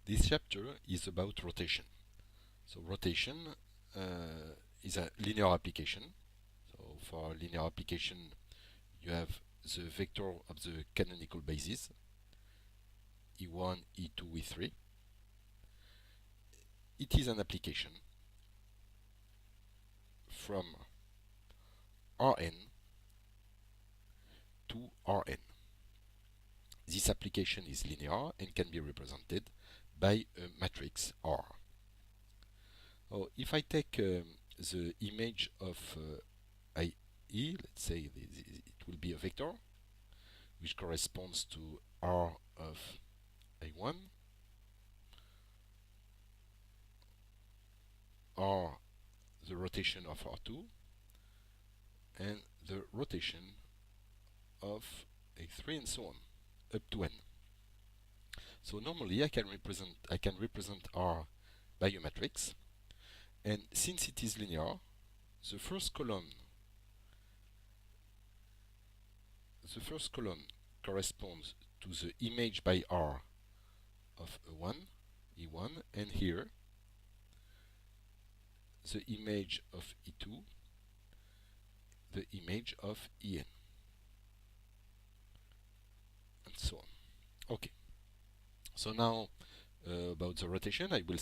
This chapter is about rotation. So rotation is a linear application. So for linear application, you have the vector of the canonical basis, E1, E2, E3. It is an application from Rn to Rn. This application is linear and can be represented by a matrix R. So if I take the image of IE, let's say it will be a vector which corresponds to R of I1, R the rotation of R2, and the rotation of A3, and so on up to n. So normally I can represent R by a matrix, and since it is linear, the first column corresponds to the image by R of A1, E1, and here the image of E2, the image of En, and so on. Okay. So now about the rotation, I will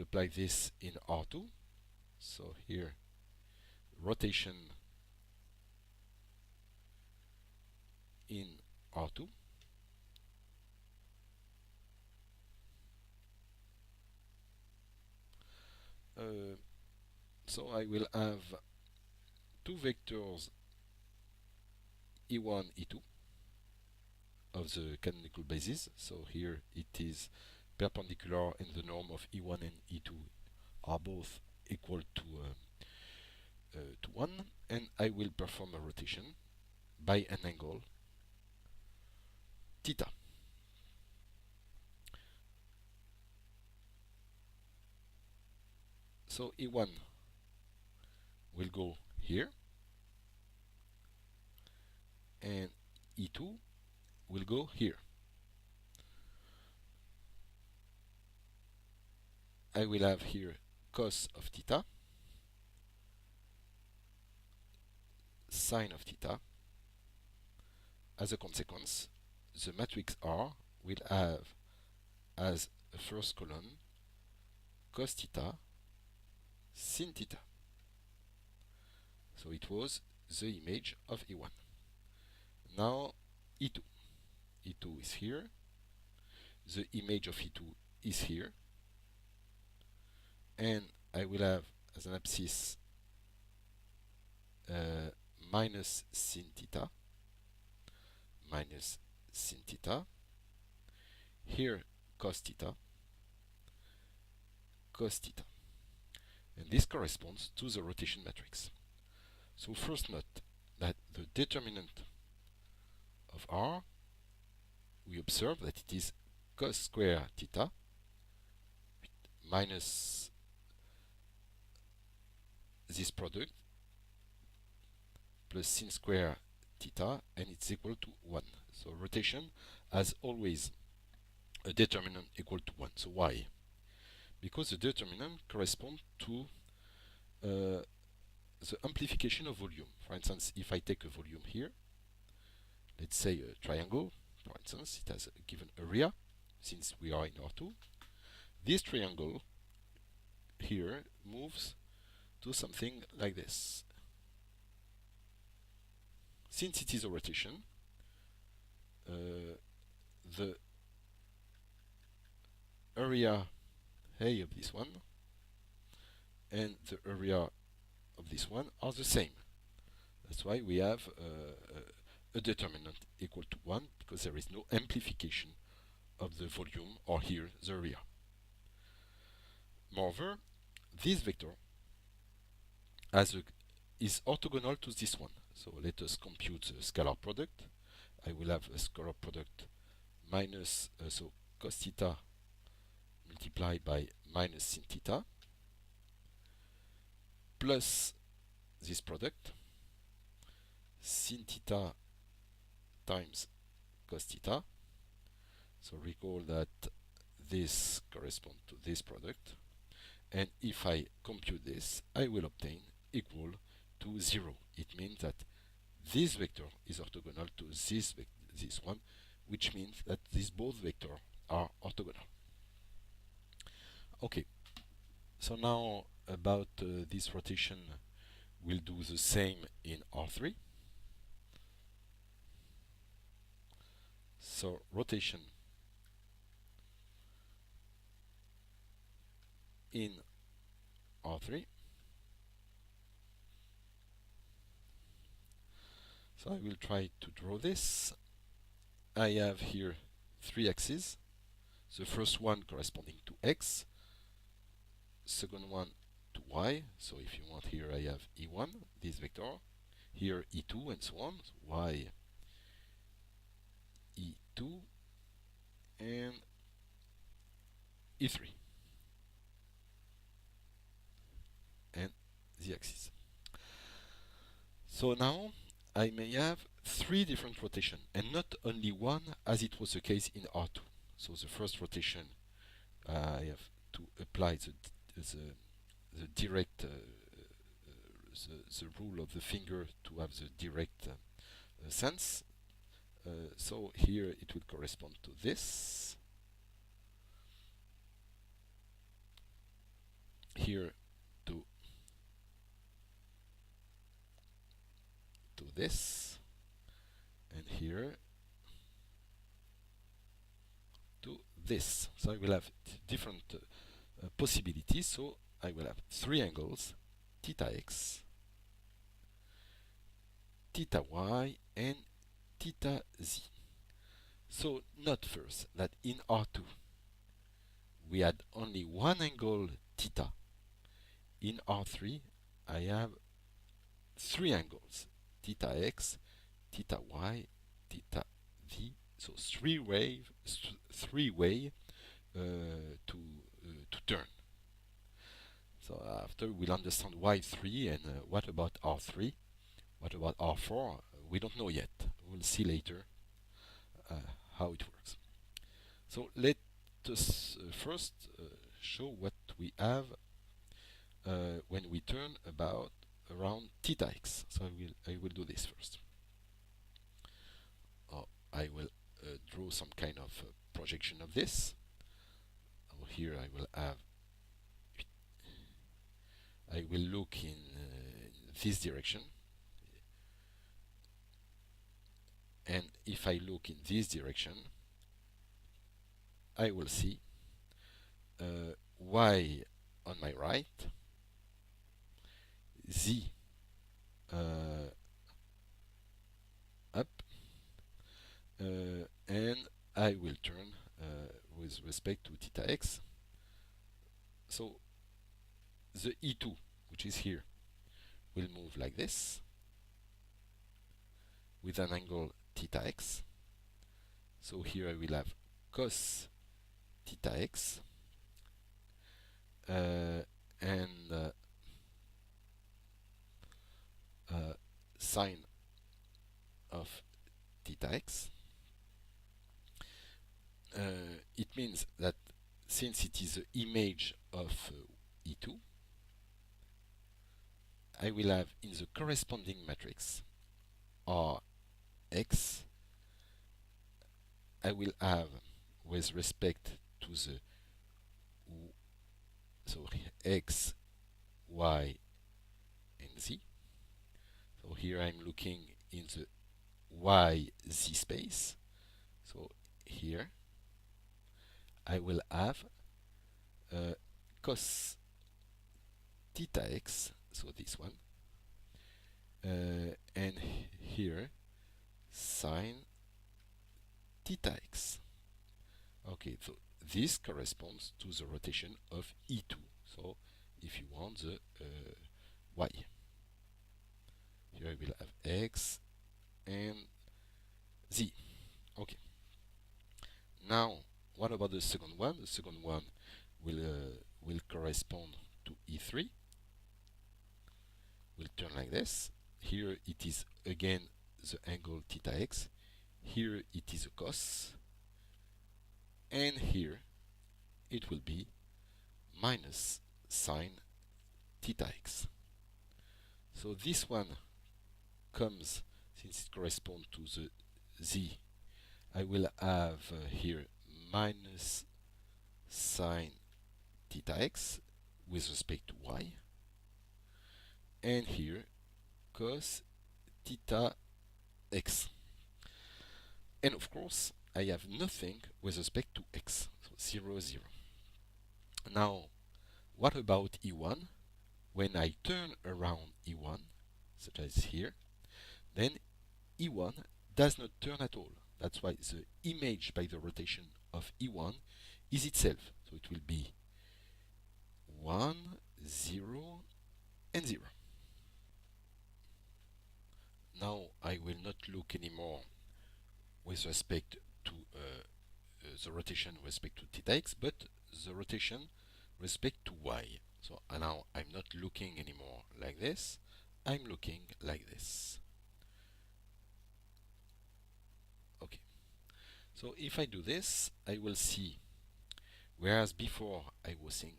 apply this in R2. So here, rotation in R2. So I will have two vectors E1, E2 of the canonical basis. So here it is perpendicular, and the norm of E1 and E2 are both equal to 1, and I will perform a rotation by an angle theta. So E1 will go here, and E2 will go here. I will have here cos of theta, sine of theta. As a consequence, the matrix R will have as a first column cos theta, sin theta. So it was the image of E1. Now E2. E2 is here. The image of E2 is here. And I will have as an abscissa minus sin theta, minus sin theta. Here cos theta, cos theta. And this corresponds to the rotation matrix. So first note that the determinant of R, we observe that it is cos square theta minus this product plus sin square theta, and it's equal to 1. So rotation has always a determinant equal to 1. So why? Because the determinant corresponds to the amplification of volume. For instance, if I take a volume here, let's say a triangle, for instance, it has a given area, since we are in R2. This triangle here moves to something like this. Since it is a rotation, the area A of this one and the area of this one are the same. That's why we have a determinant equal to 1, because there is no amplification of the volume, or here the area. Moreover, this vector is orthogonal to this one. So let us compute the scalar product. I will have a scalar product minus, so cos theta multiplied by minus sin theta, plus this product, sin theta times cos theta. So recall that this corresponds to this product, and if I compute this, I will obtain equal to 0. It means that this vector is orthogonal to this one, which means that these both vectors are orthogonal. Okay, so now about this rotation, we'll do the same in R3. So rotation in R3. So I will try to draw this. I have here three axes. The first one corresponding to x, second one to y. So if you want, here I have e1, this vector, here e2, and so on. So y, e2, and e3, and the axis. So now I may have three different rotations, and not only one, as it was the case in R2. So the first rotation, I have to apply the direct the rule of the finger to have the direct sense. So here it will correspond to this. Here to this, and here to this. So I will have different possibilities. So I will have three angles, theta x, theta y, and theta z. So note first that in R2 we had only one angle theta. In R3 I have three angles, theta x, theta y, theta z. So three-way to turn. So after we'll understand why 3 and what about R3, what about R4, we don't know yet. We'll see later how it works. So let us first show what we have when we turn around theta x. So I will do this first. I will draw some kind of projection of this. Here I will look in this direction, and if I look in this direction, I will see y on my right, z up, and I will turn with respect to theta x. So the e2, which is here, will move like this with an angle theta x. So here I will have cos theta x and sine of theta x. It means that since it is the image of E2, I will have in the corresponding matrix Rx, I will have with respect to the x, y, and z. So here I'm looking in the y z space. So here I will have cos theta x, so this one, and here sine theta x. Okay, so this corresponds to the rotation of E2. So if you want the y, here I will have x and z. Okay. Now, what about the second one? The second one will correspond to E3. Will turn like this. Here it is again the angle theta x. Here it is a cos. And here it will be minus sine theta x. So this one comes, since it corresponds to the z, I will have here minus sine theta x with respect to y, and here cos theta x. And of course, I have nothing with respect to x, so 0, 0. Now, what about E1? When I turn around E1, such as here, then E1 does not turn at all. That's why the image by the rotation of E1 is itself. So it will be 1, 0, and 0. Now I will not look anymore with respect to the rotation with respect to theta x, but the rotation respect to y. So now I'm not looking anymore like this, I'm looking like this. Okay. So if I do this, I will see, whereas before I was seeing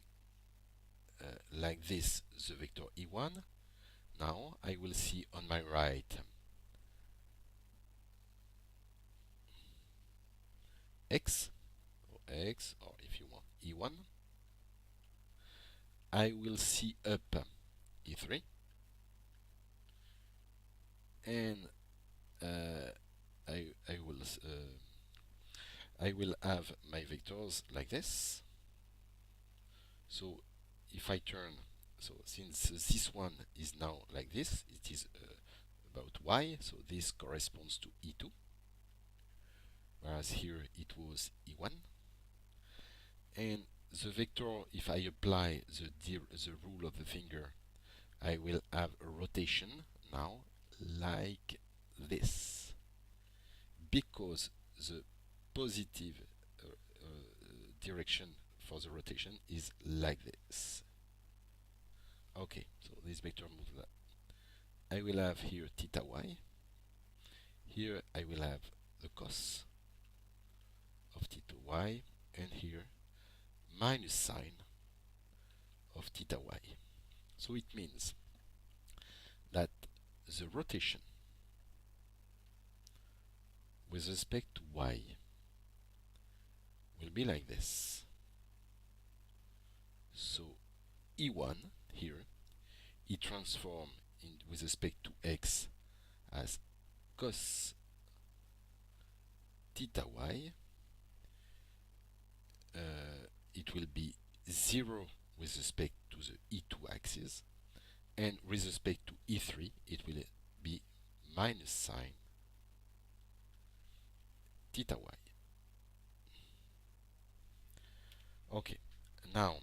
like this the vector E1, now I will see on my right x, or if you want E1. I will see up E3, and I will have my vectors like this. So if I turn, so since this one is now like this, it is about y, so this corresponds to E2, whereas here it was E1. And the vector, if I apply the rule of the finger, I will have a rotation now like this, because the positive direction for the rotation is like this. Okay, so this vector moves that. I will have here theta y. Here I will have the cos of theta y, and here minus sine of theta y. So it means that the rotation with respect to y will be like this. So E1 here, it transforms with respect to x as cos theta y. It will be 0 with respect to the E2 axis, and with respect to E3 it will be minus sine theta y. Okay, now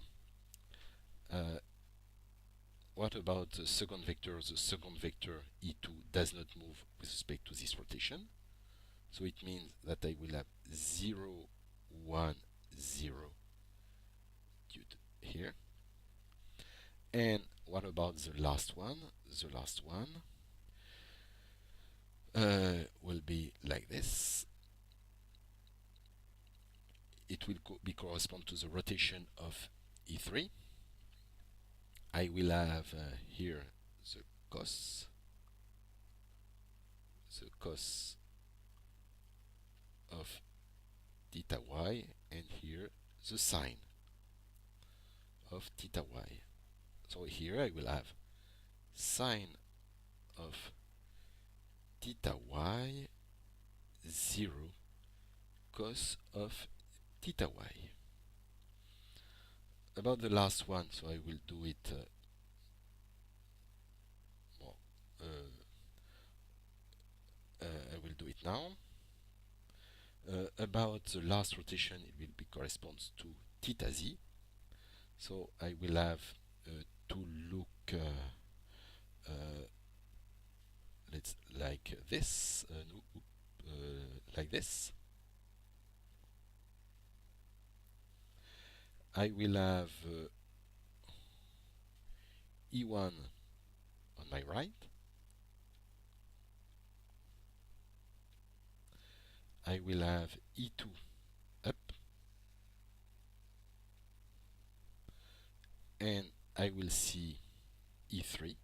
what about the second vector? The second vector E2 does not move with respect to this rotation, so it means that I will have 0, 1, 0 here. And what about the last one? The last one will be like this. It will be correspond to the rotation of E3. I will have here the cos of theta y, and here the sine of theta y. So here I will have sine of theta y 0 cos of theta y. About the last one, so I will do it I will do it now. About the last rotation, it will be corresponds to theta z. So I will have to look let's like this, like this. I will have E1 on my right. I will have E2 up, I will see E3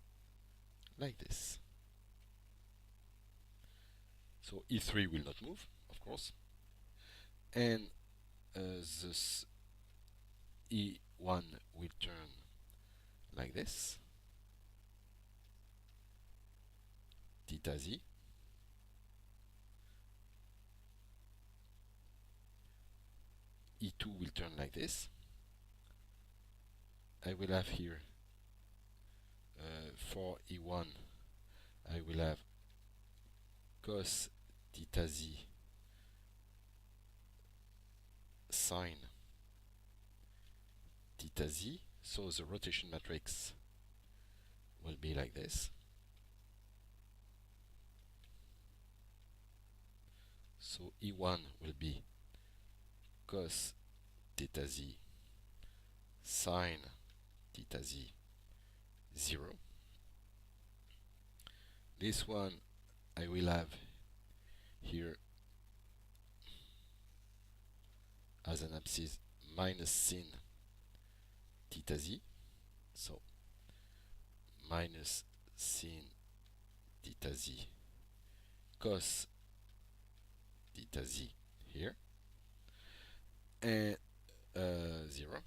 like this. So E3 will not move, of course, and this E1 will turn like this, theta z. E2 will turn like this. I will have here for E1, I will have cos theta z sine theta z. So the rotation matrix will be like this. So E1 will be cos theta z sine theta z 0. This one I will have here as an abscissa minus sin theta z. So minus sin theta z cos theta z here, and 0.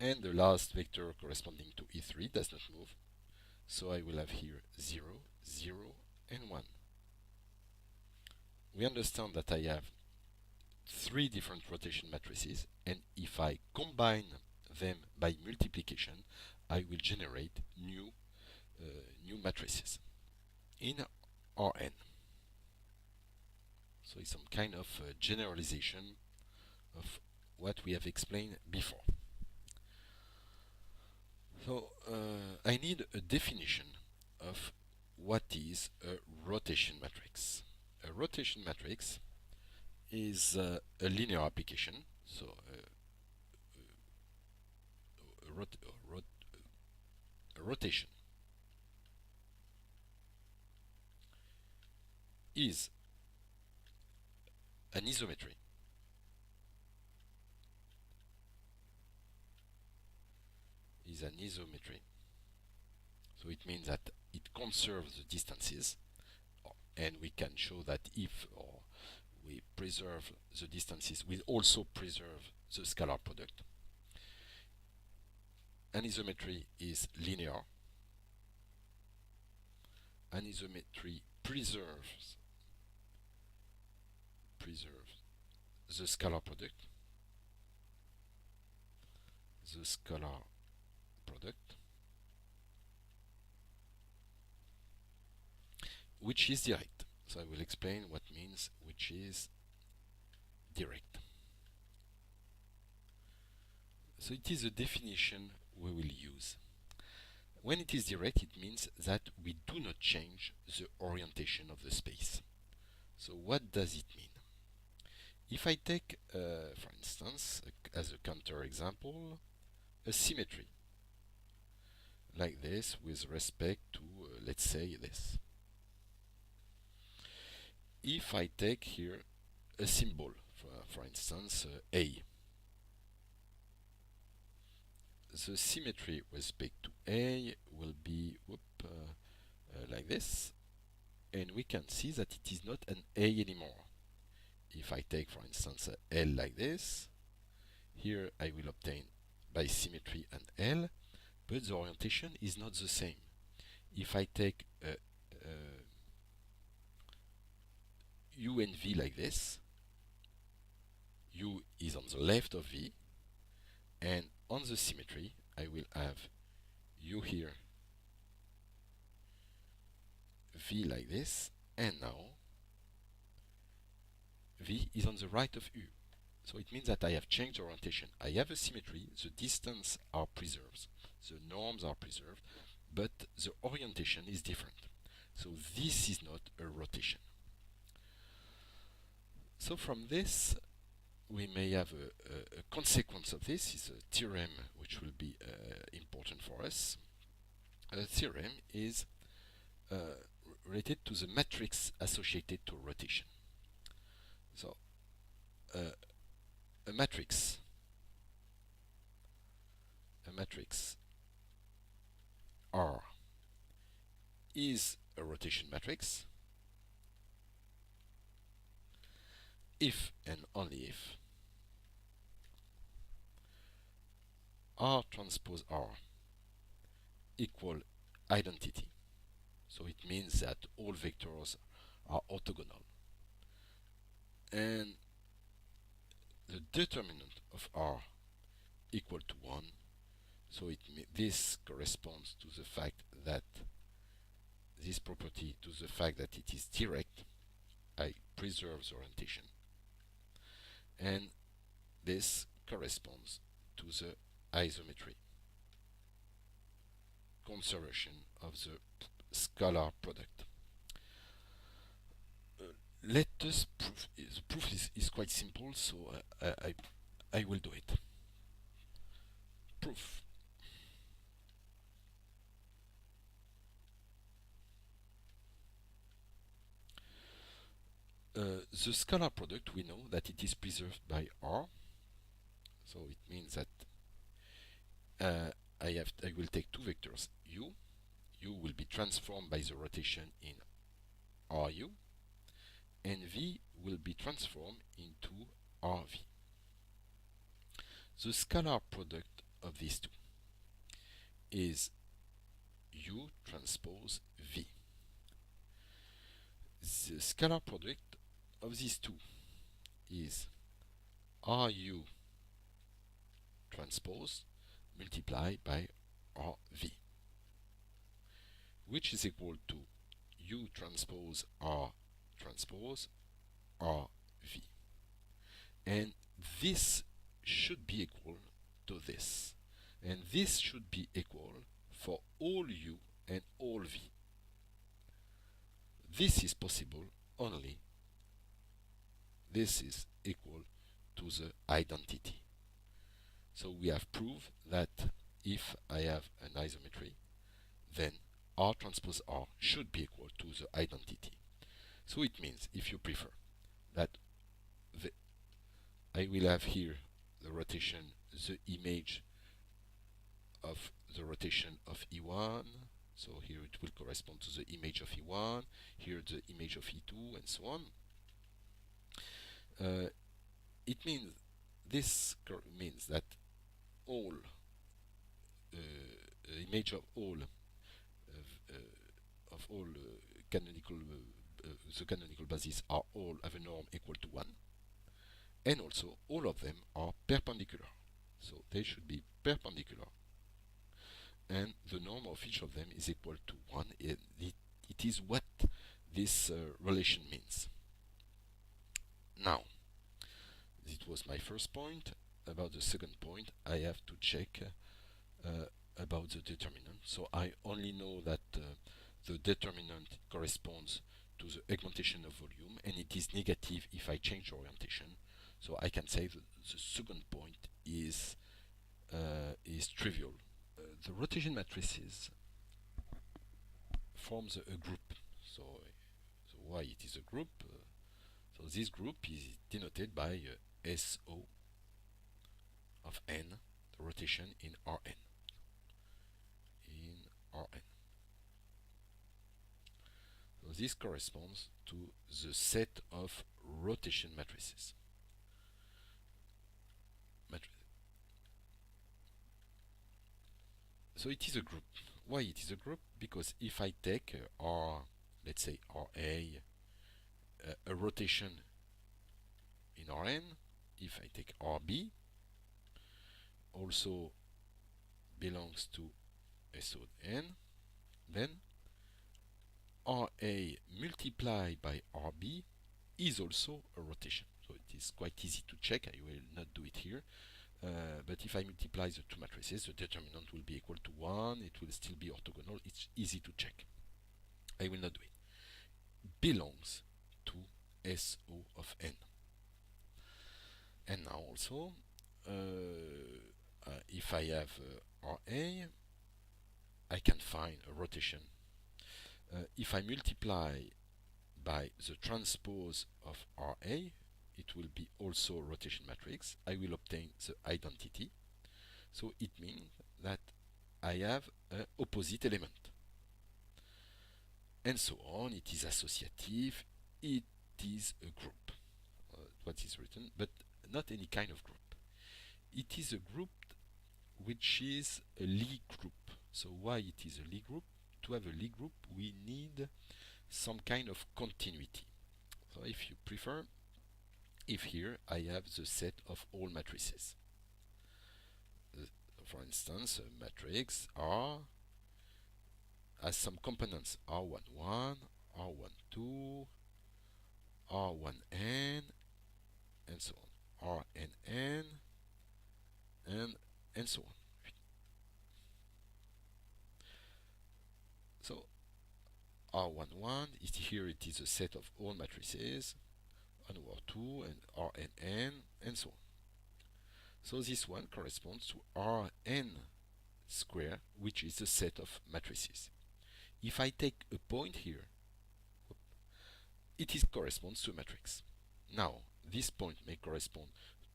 And the last vector corresponding to E3 does not move. So I will have here 0, 0, and 1. We understand that I have 3 different rotation matrices, and if I combine them by multiplication, I will generate new matrices in Rn. So it's some kind of generalization of what we have explained before. So I need a definition of what is a rotation matrix. A rotation matrix is a linear application. So a rotation is an isometry. Is an isometry. So it means that it conserves the distances, and we can show that if we preserve the distances, we also preserve the scalar product. An isometry is linear. An isometry preserves the scalar product. The scalar product, which is direct. So I will explain what means which is direct. So it is a definition we will use. When it is direct, it means that we do not change the orientation of the space. So what does it mean? If I take, for instance, as a counter example, a symmetry like this with respect to, let's say, this. If I take here a symbol, for instance, A, the symmetry with respect to A will be like this, and we can see that it is not an A anymore. If I take, for instance, a L like this, here I will obtain by symmetry an L, but the orientation is not the same. If I take U and V like this, U is on the left of V, and on the symmetry I will have U here, V like this, and now V is on the right of U. So it means that I have changed orientation. I have a symmetry, the distance are preserved, the norms are preserved, but the orientation is different. So this is not a rotation. So from this, we may have a consequence of this is a theorem which will be important for us. A theorem is related to the matrix associated to rotation. So a matrix matrix R is a rotation matrix if and only if R transpose R equal identity. So it means that all vectors are orthogonal. And the determinant of R equal to 1. So this corresponds to the fact that this property to the fact that it is direct. I preserve the orientation. And this corresponds to the isometry, conservation of the scalar product. Let us prove. The proof is quite simple, so I will do it. Proof. The scalar product, we know that it is preserved by R, so it means that I will take two vectors u. U will be transformed by the rotation in RU, and V will be transformed into RV. The scalar product of these two is U transpose V. The scalar product of these two is RU transpose multiplied by RV, which is equal to U transpose R transpose RV. And this should be equal to this. And this should be equal for all U and all V. This is possible only this is equal to the identity. So we have proved that if I have an isometry, then R transpose R should be equal to the identity. So it means, if you prefer, that I will have here the rotation, the image of the rotation of E1. So here it will correspond to the image of E1, here the image of E2, and so on. It means this means that all image of all canonical the canonical bases are all have a norm equal to 1, and also all of them are perpendicular, so they should be perpendicular, and the norm of each of them is equal to 1. It is what this relation means. Now, it was my first point. About the second point, I have to check about the determinant. So I only know that the determinant corresponds to the augmentation of volume, and it is negative if I change orientation. So I can say that the second point is trivial. The rotation matrices forms a group. So why it is a group? So this group is denoted by SO of n, the rotation in Rn. So this corresponds to the set of rotation matrices. So it is a group. Why it is a group? Because if I take R, let's say RA, a rotation in Rn, if I take RB, also belongs to SO n, then RA multiplied by RB is also a rotation. So it is quite easy to check. I will not do it here. But if I multiply the two matrices, the determinant will be equal to 1. It will still be orthogonal. It's easy to check. I will not do it. Belongs to SO of n. And now also, if I have RA, I can find a rotation. If I multiply by the transpose of RA, it will be also a rotation matrix. I will obtain the identity. So it means that I have an opposite element. And so on. It is associative. It is a group. What is written, but not any kind of group. It is a group which is a Lie group. So why it is a Lie group? To have a Lie group, we need some kind of continuity. So if you prefer, if here I have the set of all matrices. For instance, a matrix R has some components R11, R12, R1n, and so on, Rnn, and so on. So R11 is here, it is a set of all matrices, R2 and Rnn, and so on. So this one corresponds to Rn square, which is a set of matrices. If I take a point here, it corresponds to a matrix. Now, this point may correspond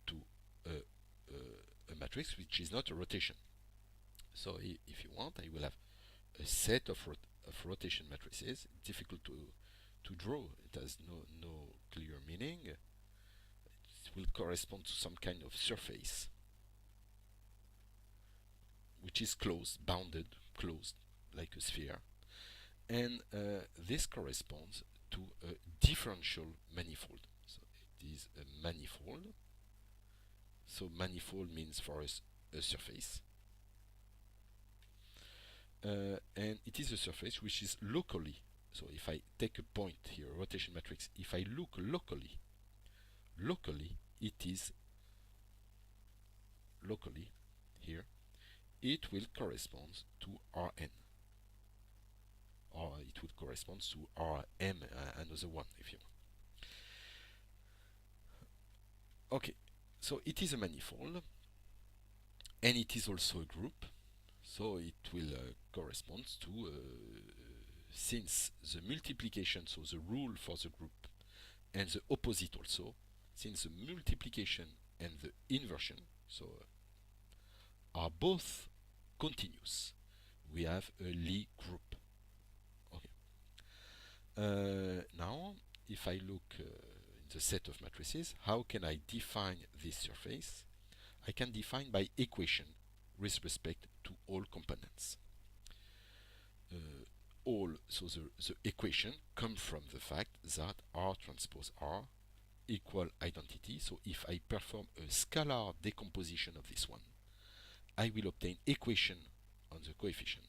to a matrix which is not a rotation. So if you want, I will have a set of rotation matrices. Difficult to draw. It has no clear meaning. It will correspond to some kind of surface which is closed, bounded, closed, like a sphere. And this corresponds to a differential manifold. So it is a manifold. So manifold means for us a surface. And it is a surface which is locally. So if I take a point here, a rotation matrix, if I look locally, it is locally here, it will correspond to Rn. Or it would correspond to Rm, another one if you want. Okay, so it is a manifold, and it is also a group. So it will correspond to, since the multiplication, so the rule for the group, and the opposite also, since the multiplication and the inversion, so are both continuous, we have a Lie group. Okay. Now, if I look in the set of matrices, how can I define this surface? I can define by equation with respect to all components. So the equation comes from the fact that R transpose R equal identity. So if I perform a scalar decomposition of this one, I will obtain equation on the coefficient,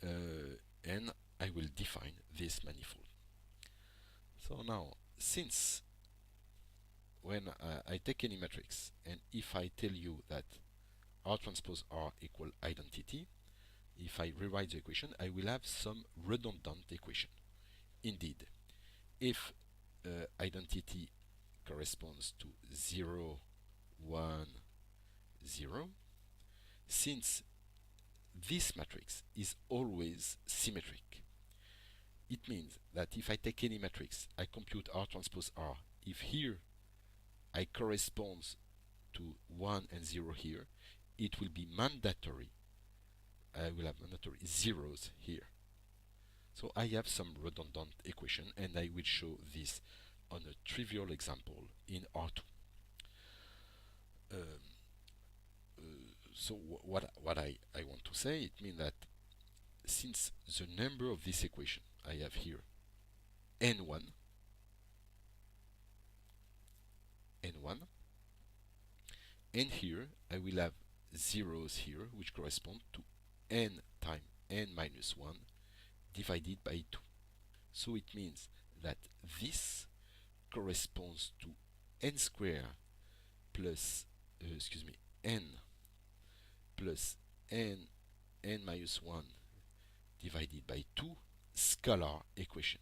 and I will define this manifold. So now, since when I take any matrix, and if I tell you that R transpose R equal identity, if I rewrite the equation, I will have some redundant equation. Indeed, if identity corresponds to 0, 1, 0, since this matrix is always symmetric, it means that if I take any matrix, I compute R transpose R. If here I corresponds to 1 and 0 here, it will be mandatory. I will have mandatory zeros here. So I have some redundant equation, and I will show this on a trivial example in R2. So what I want to say, it means that since the number of this equation I have here n1, and here I will have zeros here, which correspond to n times n minus 1 divided by 2. So it means that this corresponds to n squared plus, n plus n minus 1 divided by 2 scalar equation.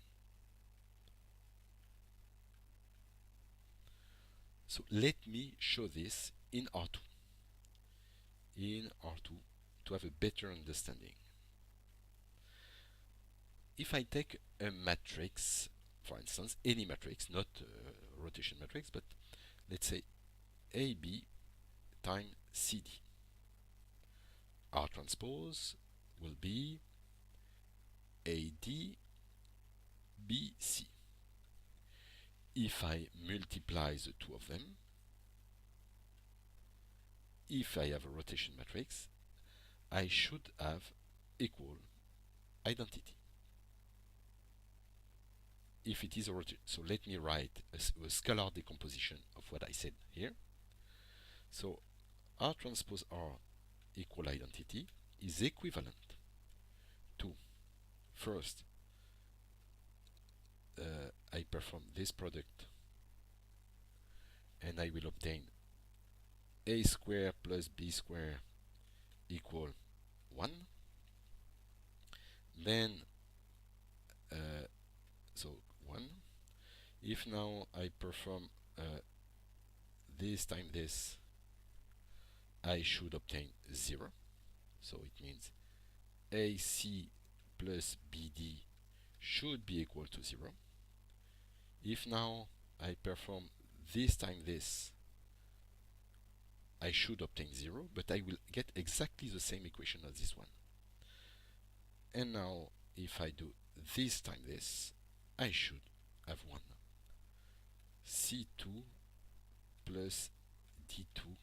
So let me show this in R2. To have a better understanding. If I take a matrix, for instance, any matrix, not a rotation matrix, but let's say AB times CD. R transpose will be AD BC. If I multiply the two of them, if I have a rotation matrix, I should have equal identity. If it is a rotation, so let me write a scalar decomposition of what I said here. So R transpose R equal identity is equivalent to, first, I perform this product and I will obtain a square plus b square equal 1. Then so 1. If now I perform this times this, I should obtain 0. So it means AC plus BD should be equal to 0. If now I perform this times this, I should obtain 0, but I will get exactly the same equation as this one. And now if I do this times this, I should have 1. C2 plus D2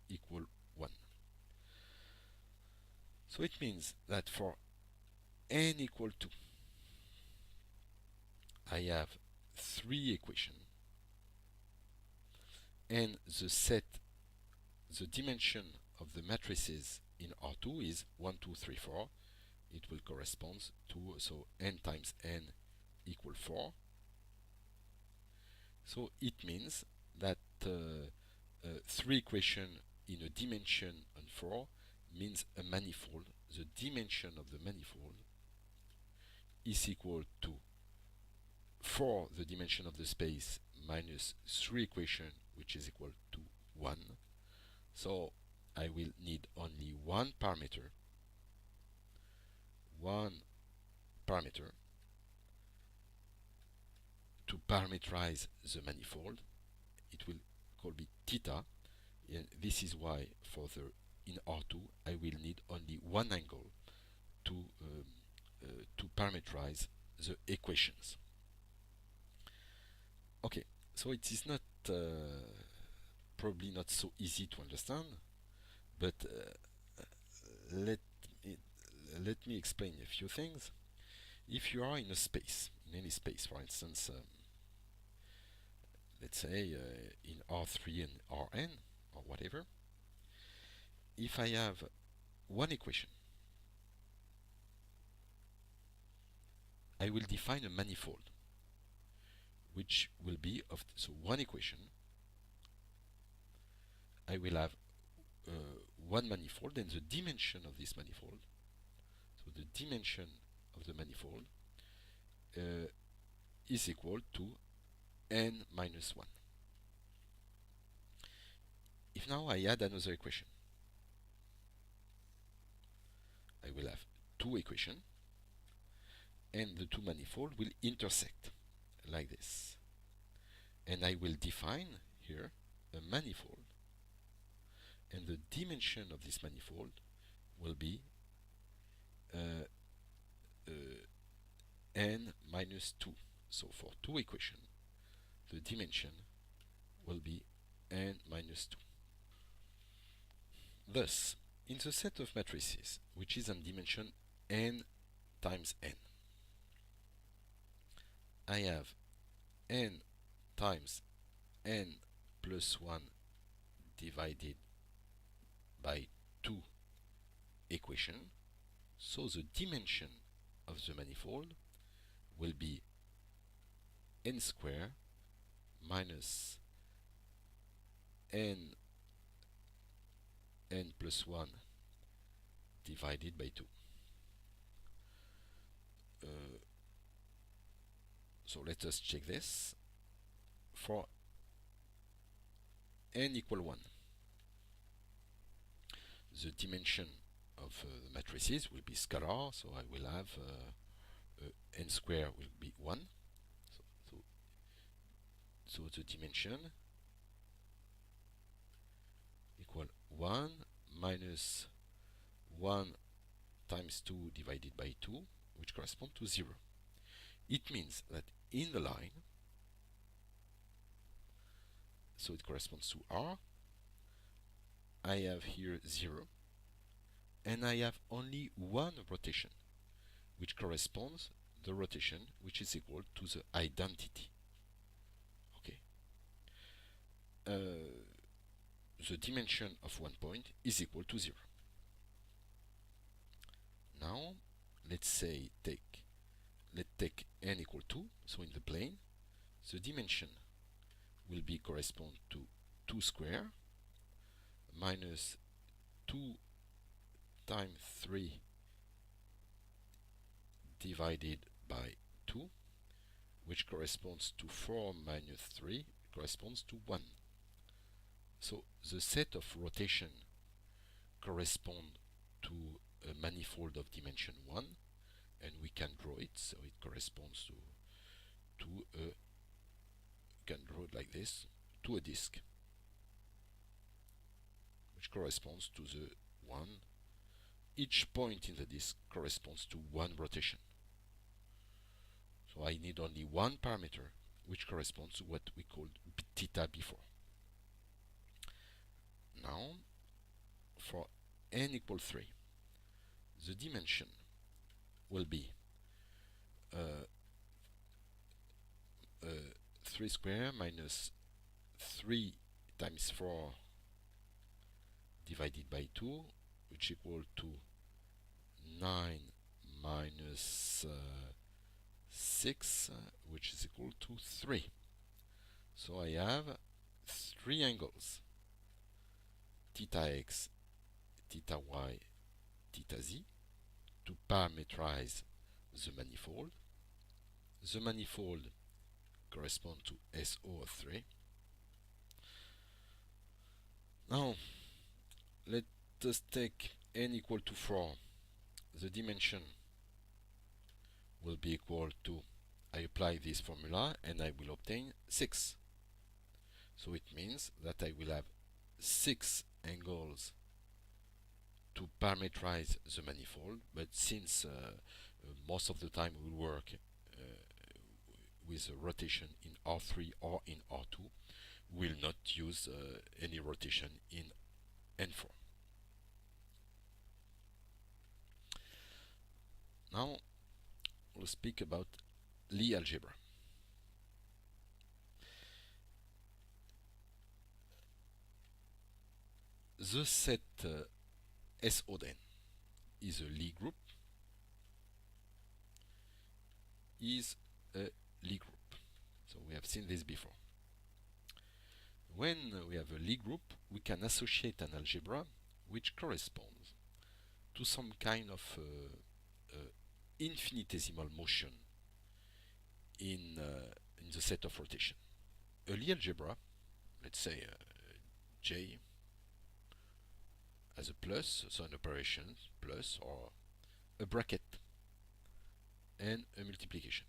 equal 1. So it means that for n equal to, I have 3 equations, and the dimension of the matrices in R2 is 1, 2, 3, 4. It will correspond to, so n times n equal 4. So it means that 3 equations in a dimension on 4 means a manifold. The dimension of the manifold is equal to 4 the dimension of the space minus 3 equation, which is equal to 1. So I will need only one parameter to parameterize the manifold. It will call me theta, and this is why for the in R2 I will need only one angle to parameterize the equations. Okay, so it is not probably not so easy to understand, but let me explain a few things. If you are in a space, in any space, for instance, let's say in R3 and Rn or whatever, if I have one equation, I will define a manifold which will be of so one equation. I will have one manifold, and the dimension of this manifold, so the dimension of the manifold is equal to n minus 1. If now I add another equation, I will have two equations, and the two manifolds will intersect like this. And I will define here a manifold, and the dimension of this manifold will be n minus 2. So for two equations, the dimension will be n minus 2. Thus, in the set of matrices, which is on dimension n times n, I have n times n plus 1 divided by 2 equation. So the dimension of the manifold will be n square minus n plus 1 divided by 2. So let us check this. For n equal 1, the dimension of the matrices will be scalar, so I will have n square will be 1. So the dimension equal 1 minus 1 times 2 divided by 2, which corresponds to 0. It means that in the line, so it corresponds to R, I have here 0, and I have only one rotation, which corresponds the rotation which is equal to the identity. Okay. The dimension of one point is equal to 0. Now, let's take n equal 2, so in the plane, the dimension will be correspond to 2 square minus 2 times 3 divided by 2, which corresponds to 4 minus 3, corresponds to 1. So the set of rotation correspond to a manifold of dimension 1, and we can draw it, so it corresponds to a, can draw it like this, to a disk, which corresponds to the 1. Each point in the disk corresponds to one rotation. So I need only one parameter, which corresponds to what we called theta before. Now, for n equals 3, the dimension will be 3 square minus 3 times 4 divided by 2, which equal to 9 minus 6, which is equal to 3. So I have 3 angles, theta x, theta y, theta z, to parameterize the manifold. The manifold corresponds to SO of 3. Now, let us take n equal to 4. The dimension will be equal to, I apply this formula and I will obtain 6. So it means that I will have 6 angles to parameterize the manifold, but since most of the time we will work with a rotation in R3 or in R2, we will not use any rotation in N4. Now we'll speak about Lie algebra. The set S od n is a Lie group, So we have seen this before. When we have a Lie group, we can associate an algebra which corresponds to some kind of infinitesimal motion in the set of rotation. A Lie algebra, let's say J as a plus, so an operation plus, or a bracket and a multiplication.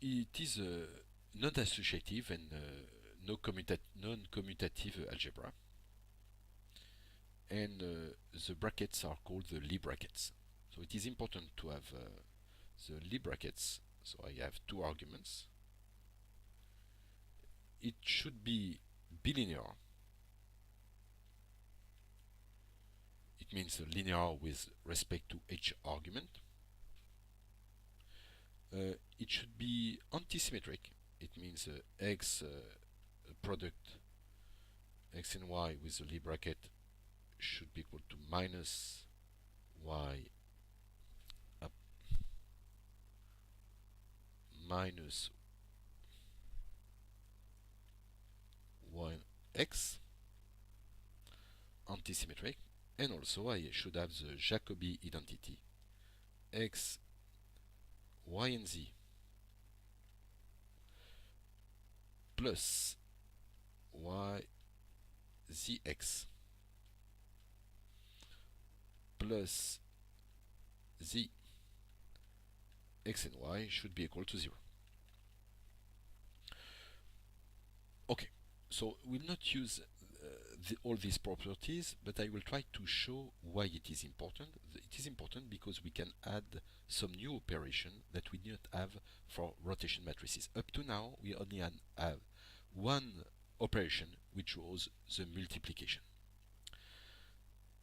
It is a non-associative and non-commutative algebra, and the brackets are called the Lie brackets. So it is important to have the Lie brackets. So I have two arguments. It should be bilinear. It means linear with respect to each argument. It should be antisymmetric. It means x product x and y with the Lie bracket should be equal to minus y up minus 1x, antisymmetric, and also I should have the Jacobi identity x, y and z plus y zx plus z x and y should be equal to 0. Okay, So we'll not use all these properties, but I will try to show why it is important. It is important because we can add some new operation that we did not have for rotation matrices. Up to now, we only have one operation which was the multiplication.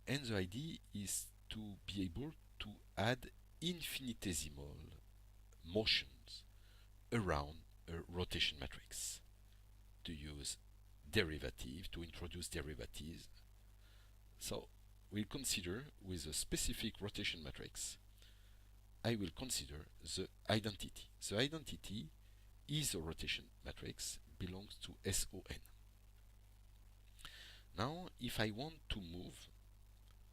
And the idea is to be able to add infinitesimal motions around a rotation matrix, to use derivative, to introduce derivatives. So we'll consider with a specific rotation matrix, I will consider the identity. The identity is a rotation matrix, belongs to SON. Now, if I want to move,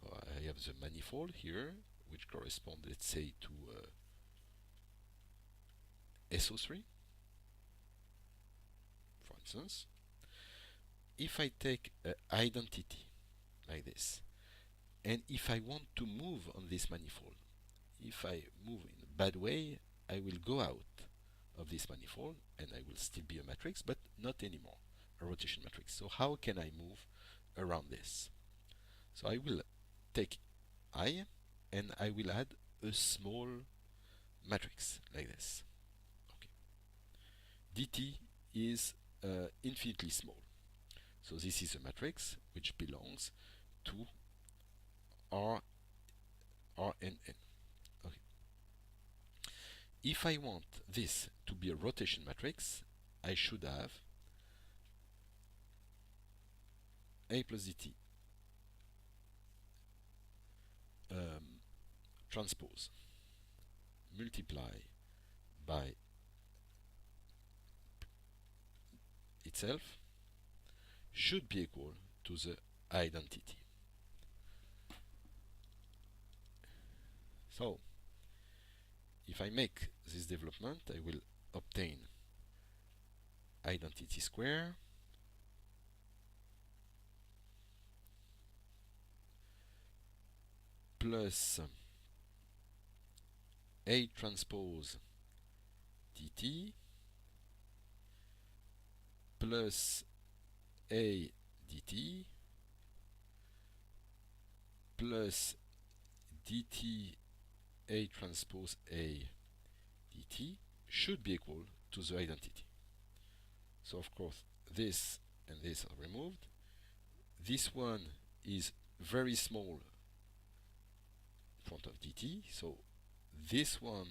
I have the manifold here, which corresponds, let's say, to SO3, for instance. If I take an identity like this, and if I want to move on this manifold, if I move in a bad way, I will go out of this manifold and I will still be a matrix, but not anymore a rotation matrix. So how can I move around this? So I will take I and I will add a small matrix like this. Okay. dt is infinitely small. So this is a matrix which belongs to R and N. Okay. If I want this to be a rotation matrix, I should have A plus dt transpose multiply by itself should be equal to the identity. So if I make this development, I will obtain identity square plus A transpose dt plus A dt plus dt A transpose A dt should be equal to the identity. So of course this and this are removed. This one is very small in front of dt, so this one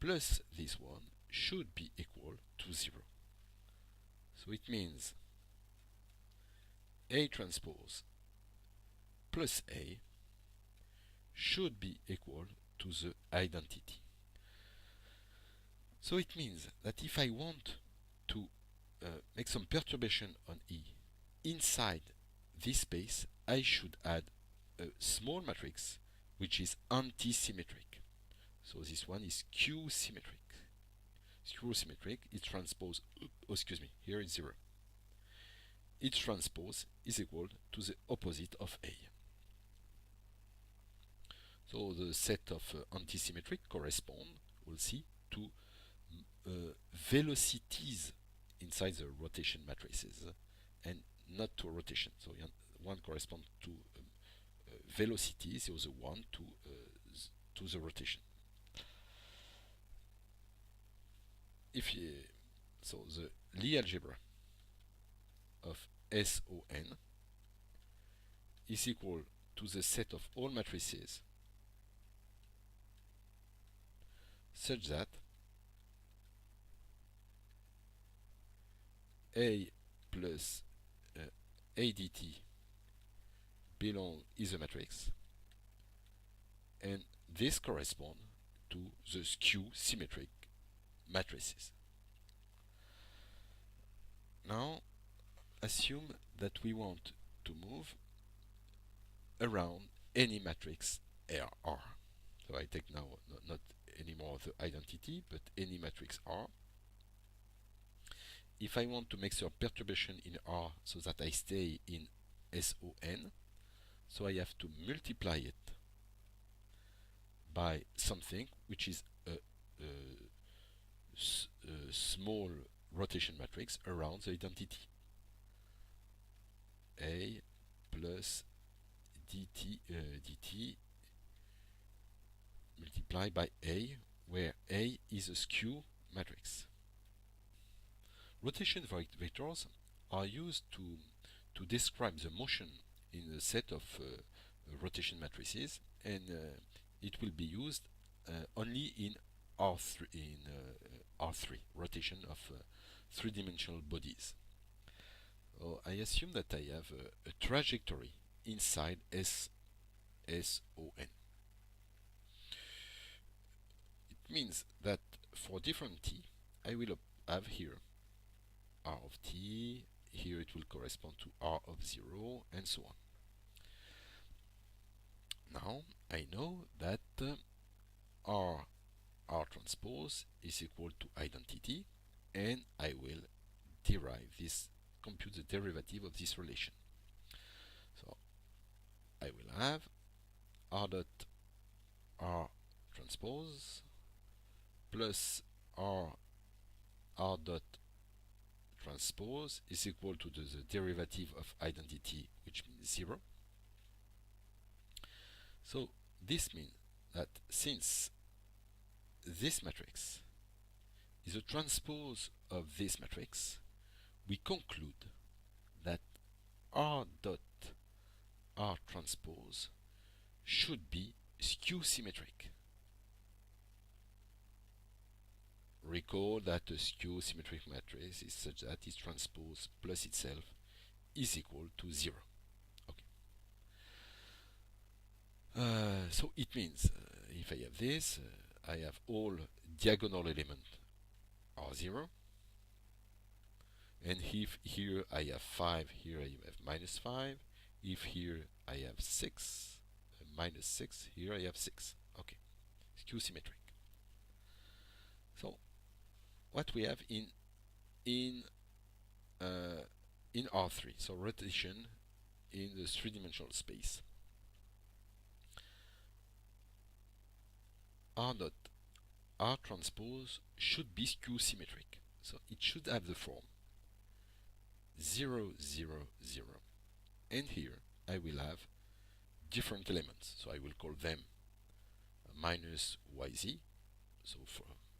plus this one should be equal to 0. So it means A transpose plus A should be equal to the identity. So it means that if I want to make some perturbation on E inside this space, I should add a small matrix which is anti-symmetric. So this one is Q symmetric. Q symmetric, its transpose, here it's 0. Its transpose is equal to the opposite of A. So the set of antisymmetric correspond, we'll see, to velocities inside the rotation matrices and not to rotation. So one corresponds to velocities, the other one to the rotation. So the Lie algebra of SON is equal to the set of all matrices such that A plus A dt is a matrix, and this corresponds to the skew symmetric matrices. Now assume that we want to move around any matrix R. So I take now not anymore the identity, but any matrix R. If I want to make some perturbation in R so that I stay in SON, so I have to multiply it by something which is a small rotation matrix around the identity. A plus dt multiplied by A, where A is a skew matrix. Rotation vectors are used to describe the motion in a set of rotation matrices, and it will be used only in R3 rotation of three-dimensional bodies. So I assume that I have a trajectory inside SON. It means that for different t, I will have here r of t, here it will correspond to r of 0, and so on. Now I know that r transpose is equal to identity, and I will compute the derivative of this relation. So I will have r dot r transpose plus r dot transpose is equal to the derivative of identity, which means 0. So this means that since this matrix is a transpose of this matrix, we conclude that r dot r transpose should be skew symmetric. Recall that a skew symmetric matrix is such that its transpose plus itself is equal to 0. Okay. So it means if I have this, I have all diagonal elements are 0, and if here I have 5, here I have minus 5. If here I have 6, minus 6, here I have 6. Okay, skew symmetric. So what we have in R3, so rotation in the three-dimensional space, R dot R transpose should be skew symmetric. So it should have the form 0, 0, 0. And here I will have different elements. So I will call them minus YZ, so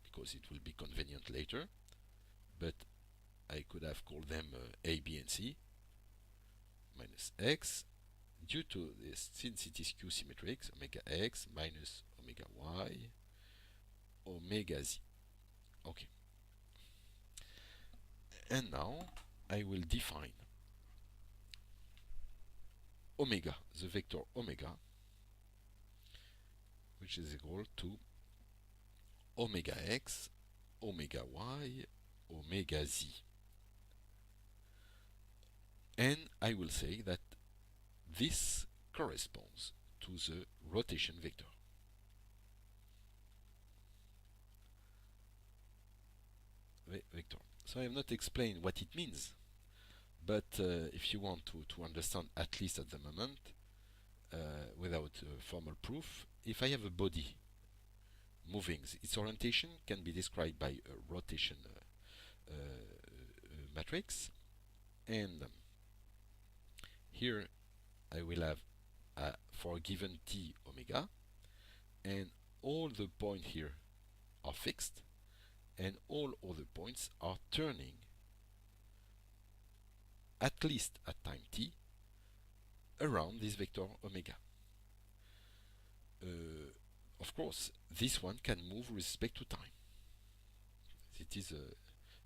because it will be convenient later. But I could have called them A, B, and C, minus X, due to this, since it is skew symmetric, omega X minus omega Y, omega Z. Okay. And now I will define omega, the vector omega, which is equal to omega X, omega Y, omega Z. And I will say that this corresponds to the rotation vector. So I have not explained what it means, but if you want to understand, at least at the moment, without formal proof, if I have a body moving, its orientation can be described by a rotation matrix, and here I will have for a given t omega, and all the points here are fixed, and all other points are turning at least at time t around this vector omega. Of course, this one can move with respect to time. It is a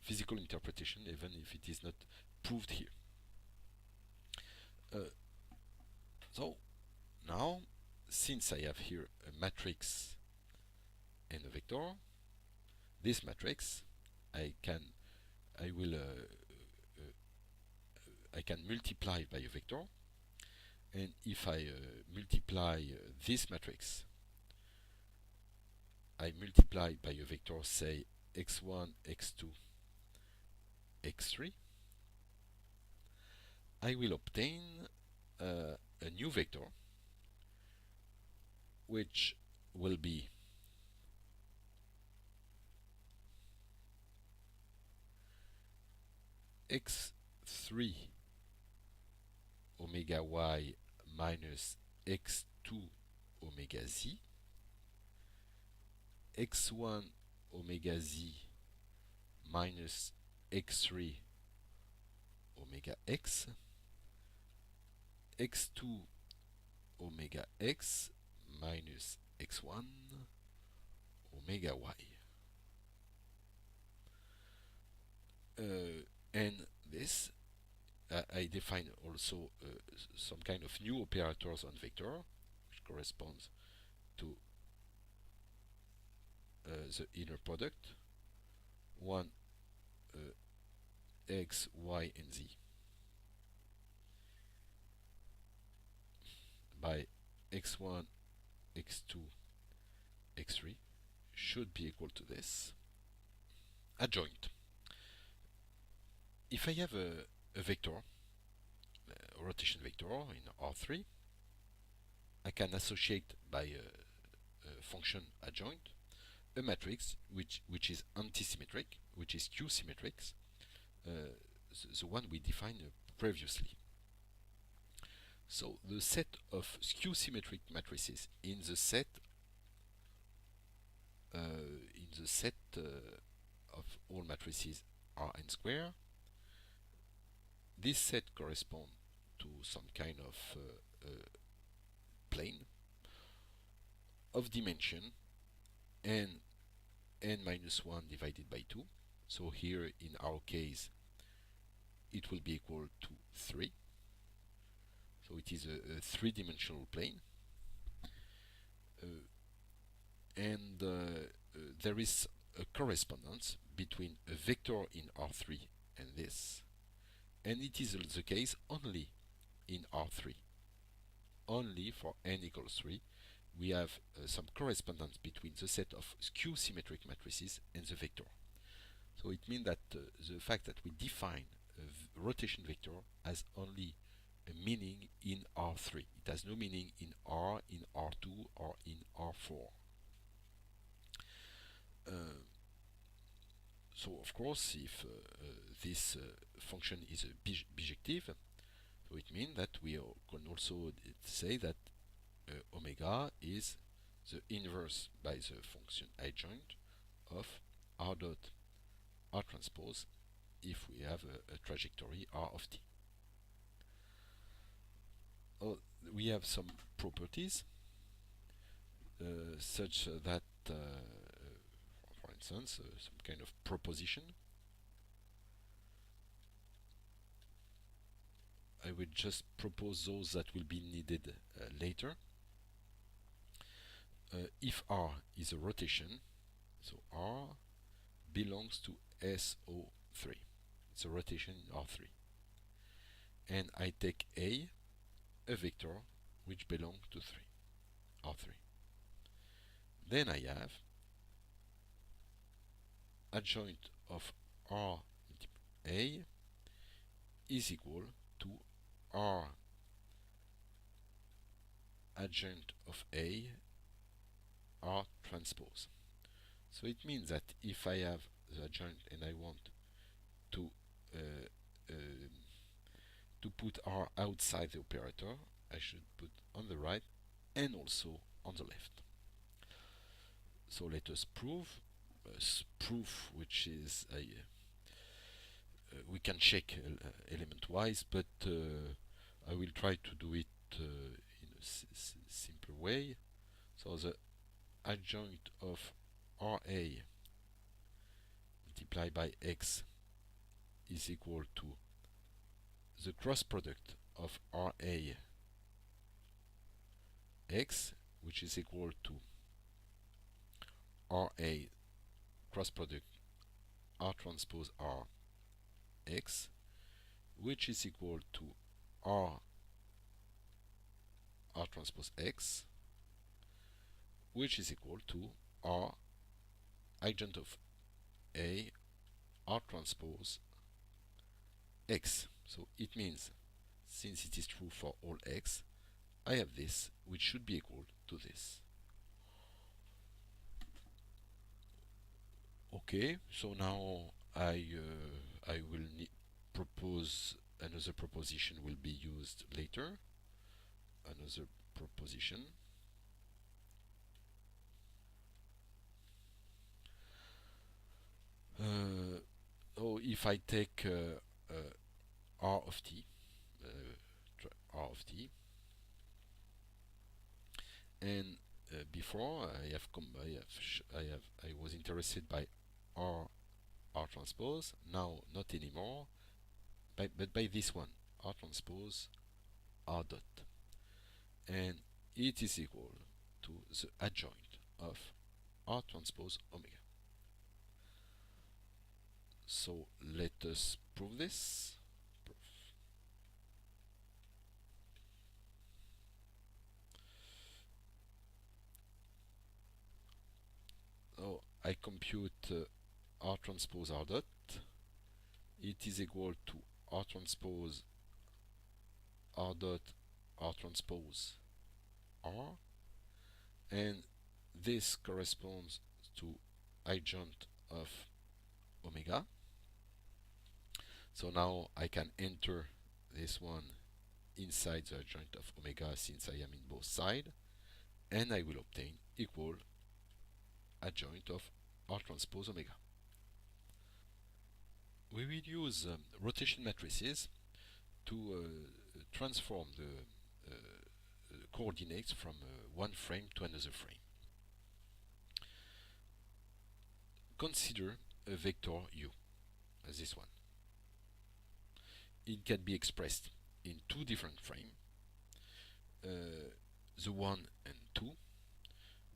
physical interpretation, even if it is not proved here. So now, since I have here a matrix and a vector, this matrix I can multiply by a vector, and if I multiply this matrix, I multiply by a vector, say x1, x2, x3, I will obtain a new vector which will be x3 omega y minus x2 omega z, x1 omega z minus x3 omega x, x2 omega x minus x1 omega y. And this, I define also some kind of new operators on vector, which corresponds to the inner product, one x, y, and z, by x1, x2, x3 should be equal to this. Adjoint. If I have a vector, a rotation vector in R3, I can associate by a function adjoint a matrix which is antisymmetric, which is Q-symmetric, the one we defined previously. So the set of skew-symmetric matrices in the set of all matrices Rn square, this set corresponds to some kind of plane of dimension n minus 1 divided by 2. So here in our case it will be equal to 3. So it is a three-dimensional plane. And there is a correspondence between a vector in R3 and this. And it is the case only in R3. Only for n equals 3, we have some correspondence between the set of skew-symmetric matrices and the vector. So it means that the fact that we define a rotation vector has only a meaning in R3. It has no meaning in R, in R2, or in R4. So of course, if this function is a bijective, so it means that we can also say that omega is the inverse by the function adjoint of r dot r transpose if we have a trajectory r of t. We have some properties such that, for instance, some kind of proposition. I will just propose those that will be needed later. If R is a rotation, so R belongs to SO3. It's a rotation in R3. And I take A, vector which belongs to R3. Then I have adjoint of R A is equal to R adjoint of A R transpose. So it means that if I have the adjoint and I want to put R outside the operator, I should put on the right and also on the left. So let us prove proof, which is we can check element wise, but I will try to do it in a simple way. So the adjoint of RA multiplied by X is equal to the cross product of RA X, which is equal to RA cross product R transpose R X, which is equal to R transpose X, which is equal to R adjoint of A R transpose X. So it means, since it is true for all X, I have this, which should be equal to this. Okay, so now I will propose another proposition will be used later. Another proposition. Oh, if I take r of t, r of t, and before I was interested by r transpose. Now not anymore, but by this one, r transpose r dot, and it is equal to the adjoint of r transpose omega. So let us prove this. So I compute r transpose r dot. It is equal to r transpose r dot r transpose r, and this corresponds to adjoint of omega. So now I can enter this one inside the adjoint of omega since I am in both sides, and I will obtain equal adjoint of r transpose omega. We will use rotation matrices to transform the coordinates from one frame to another frame. Consider a vector u, as this one. It can be expressed in two different frames, the 1 and 2,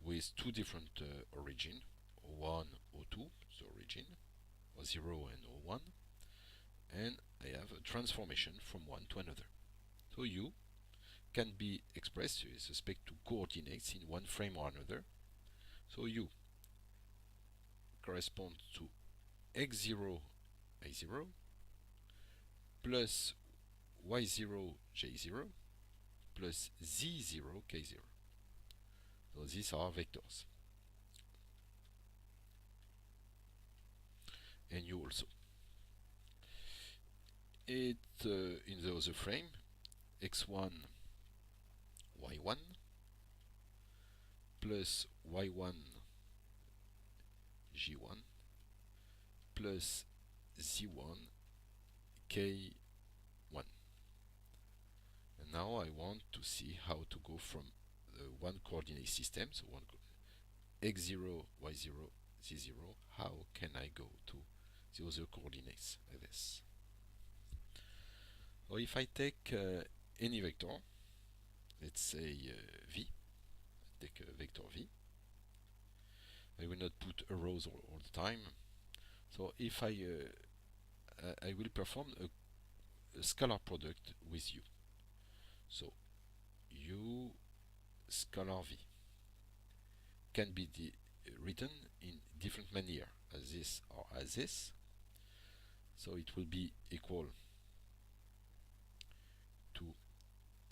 with two different origin, 1 or 2, the origin, or 0 and 1, and I have a transformation from one to another. So u can be expressed with respect to coordinates in one frame or another. So u corresponds to x0 a0 plus y0 j0 plus z0 k0. So these are vectors. And you also. In the other frame, x1 y1 plus y1 g1 plus z1 k1. And now I want to see how to go from one coordinate system, so one x0, y0, z0, how can I go to the other coordinates like this. So if I take any vector, let's say v, take a vector v. I will not put arrows all the time. So if I will perform a scalar product with u. So u scalar v can be written in different manner, as this or as this. So it will be equal to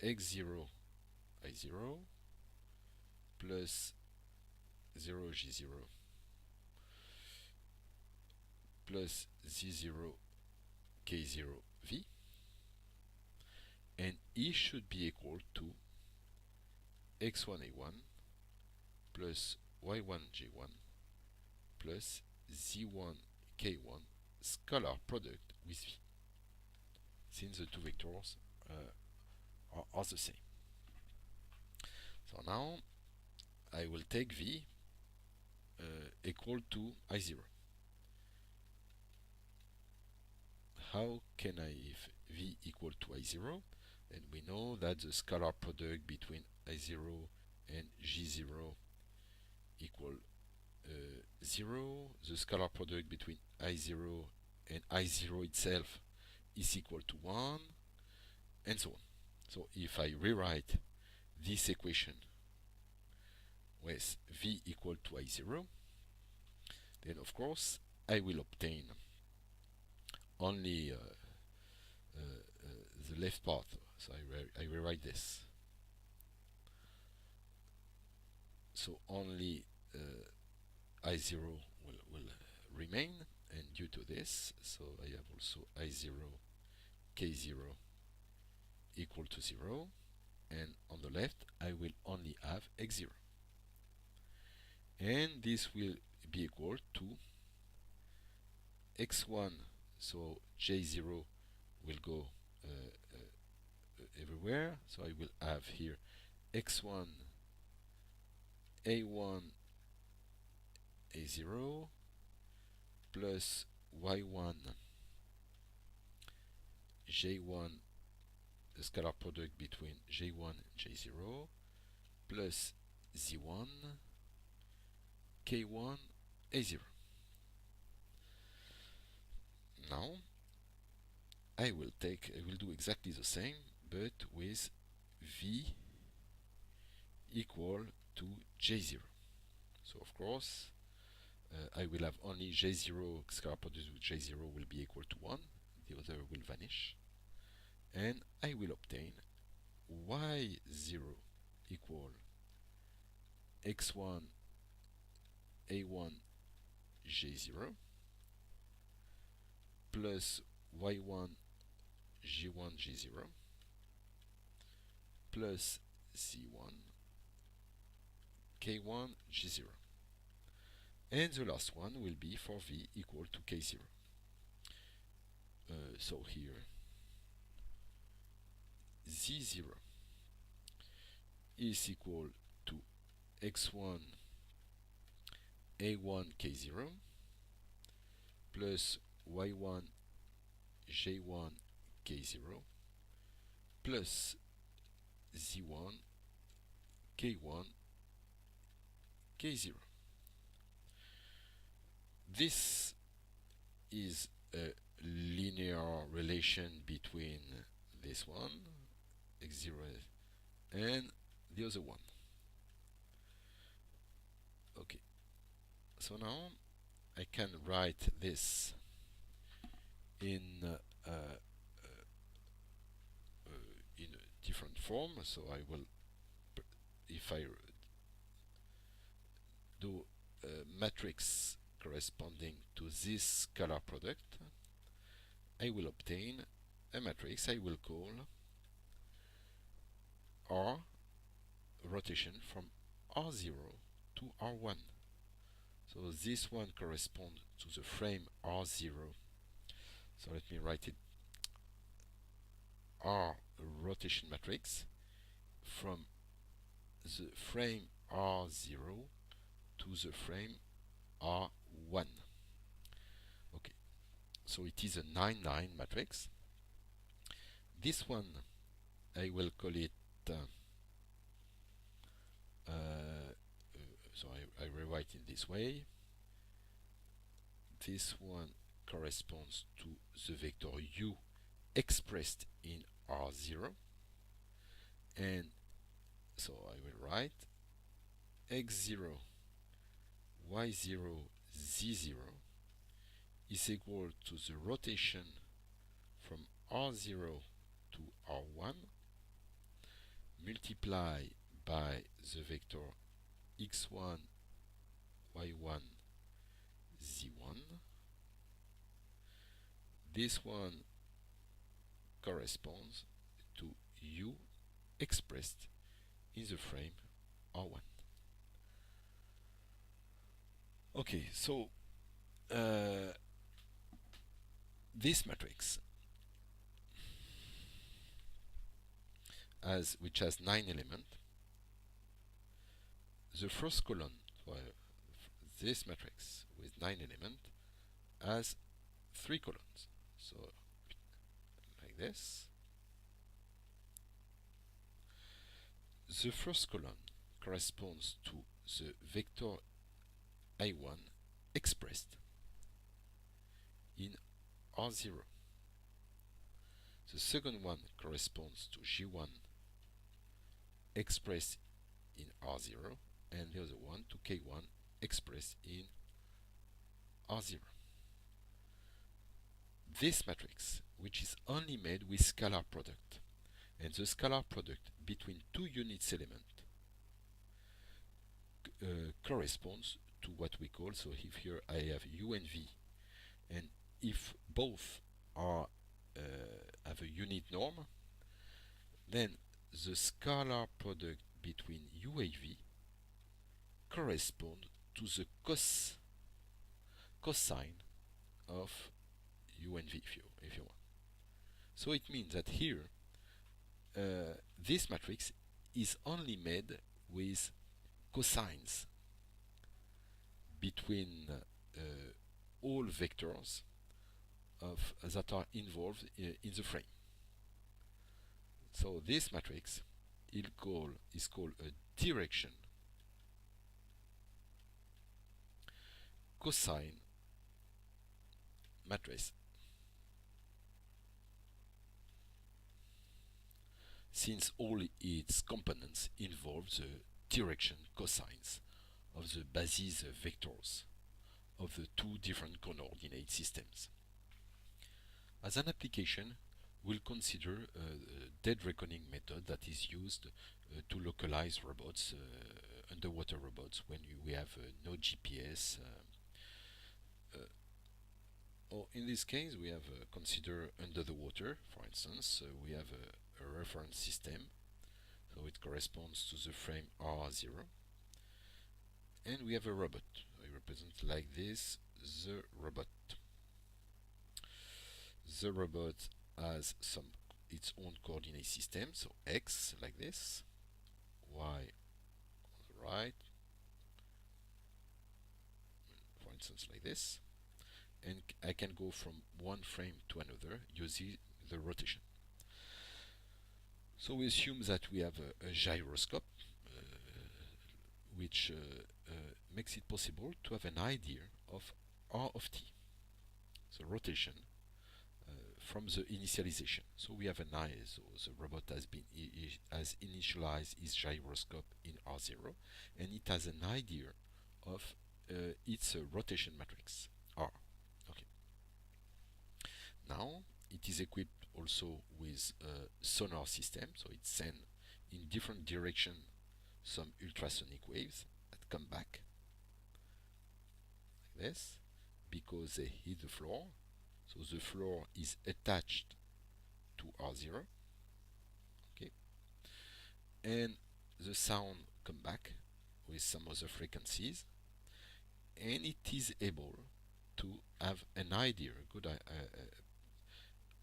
x0 i0 plus 0 g0 plus z0 k0 v, and E should be equal to x1 a1 plus y1 j1 plus z1 k1 scalar product with v, since the two vectors are the same. So now I will take v equal to I0. How can I, if v equal to I0, then we know that the scalar product between I0 and G0 equal 0. The scalar product between I0 and I0 itself is equal to 1, and so on. So if I rewrite this equation with v equal to I0, then of course I will obtain only the left part. So I rewrite this. So only I0 will remain, and due to this, so I have also I0 k0 equal to 0, and on the left I will only have x0, and this will be equal to x1, so j0 will go everywhere, so I will have here x1 a1 a0 plus y1 j1, the scalar product between j1 and j0, plus z1 k1 a0. Now I will do exactly the same, but with v equal to j0. So of course I will have only j0, scalar product with j0 will be equal to 1, the other will vanish, and I will obtain y0 equal x1 a1 j0 plus y1 g1 g0 plus z1 k1 g0, and the last one will be for v equal to k0. So here z0 is equal to x1 a1 k0 plus y1 j1 k0 plus z1 k1 k0. This is a linear relation between this one, x0, and the other one. Okay, so now I can write this in in a different form. So I will, if I do a matrix corresponding to this scalar product, I will obtain a matrix I will call R rotation from R0 to R1. So this one corresponds to the frame R0. So let me write it: R rotation matrix from the frame R0 to the frame R1. Okay, so it is a 9-9 matrix. This one I will call it so I rewrite in this way. This one corresponds to the vector u expressed in R0, and so I will write x0 y0 z0 is equal to the rotation from R0 to R1 multiplied by the vector x1 y1 z1. This one corresponds to u expressed in the frame R1. Okay, so this matrix which has 9 elements. The first column for this matrix with 9 elements has 3 columns. So like this. The first column corresponds to the vector I1 expressed in R0. The second one corresponds to G1 expressed in R0, and the other one to K1 expressed in R0. This matrix, which is only made with scalar product, and the scalar product between two units element corresponds to what we call, so if here I have u and v, and if both are have a unit norm, then the scalar product between u and v correspond to the cosine of u and v if you want. So it means that here this matrix is only made with cosines between all vectors that are involved in the frame. So this matrix is called a direction cosine matrix, since all its components involve the direction cosines of the basis vectors of the two different coordinate systems. As an application, we'll consider a dead reckoning method that is used to localize robots, underwater robots, when we have no GPS. Or in this case, we have consider under the water, for instance. We have a reference system, so it corresponds to the frame R0, and we have a robot. I represent like this the robot. The robot has its own coordinate system, so x like this, y on the right, for instance like this, and I can go from one frame to another using the rotation. So we assume that we have a gyroscope which makes it possible to have an idea of r of t, so rotation from the initialization. So we have an eye, so the robot has initialized its gyroscope in R0, and it has an idea of its rotation matrix R. Okay. Now it is equipped also with a sonar system, so it sends in different direction some ultrasonic waves that come back like this because they hit the floor. So the floor is attached to R0, okay, and the sound come back with some other frequencies, and it is able to have an idea,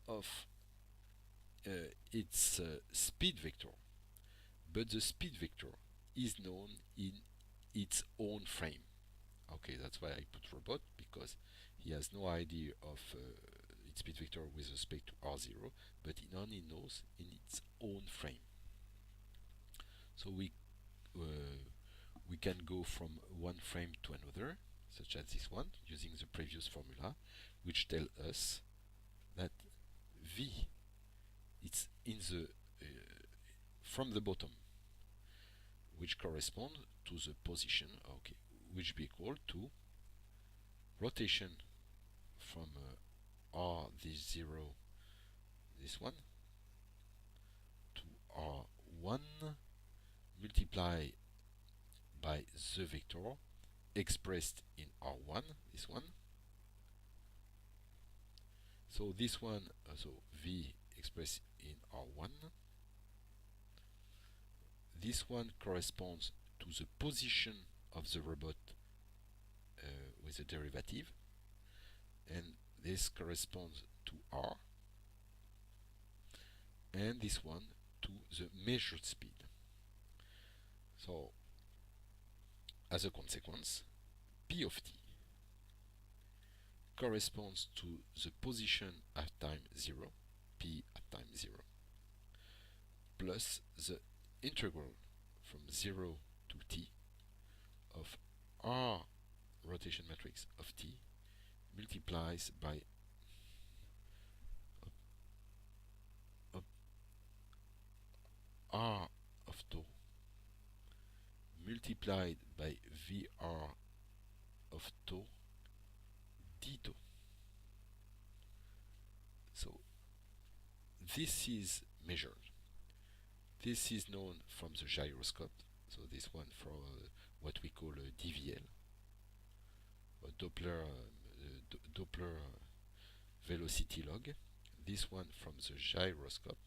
of its speed vector, but the speed vector is known in its own frame. Okay, that's why I put robot, because he has no idea of its speed vector with respect to R0, but it only knows in its own frame. So we can go from one frame to another, such as this one, using the previous formula, which tell us that V it's in the from the bottom, which correspond to the position, okay, which be equal to rotation from R this 0, this one, to R1 multiplied by the vector expressed in R1, this one. So this one, so V expressed in R1. This one corresponds to the position of the robot with a derivative, and this corresponds to R, and this one to the measured speed. So as a consequence, P of t corresponds to the position at time 0, P at time 0, plus the integral from 0 to t of R rotation matrix of t multiplies by R of tau multiplied by VR of tau d tau. So this is measured. This is known from the gyroscope. So this one for what we call a DVL, a Doppler velocity log. this one from the gyroscope,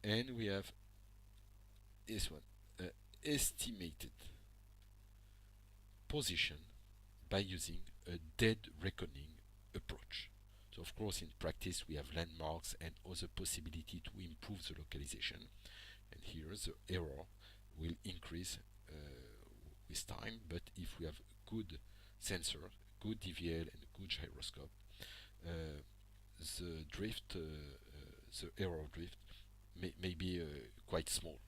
and we have this one, estimated position by using a dead reckoning approach. So of course in practice we have landmarks and other possibility to improve the localization, and here the error will increase with time, but if we have good sensor, good DVL and good gyroscope, uh, the drift, the error drift may be quite small.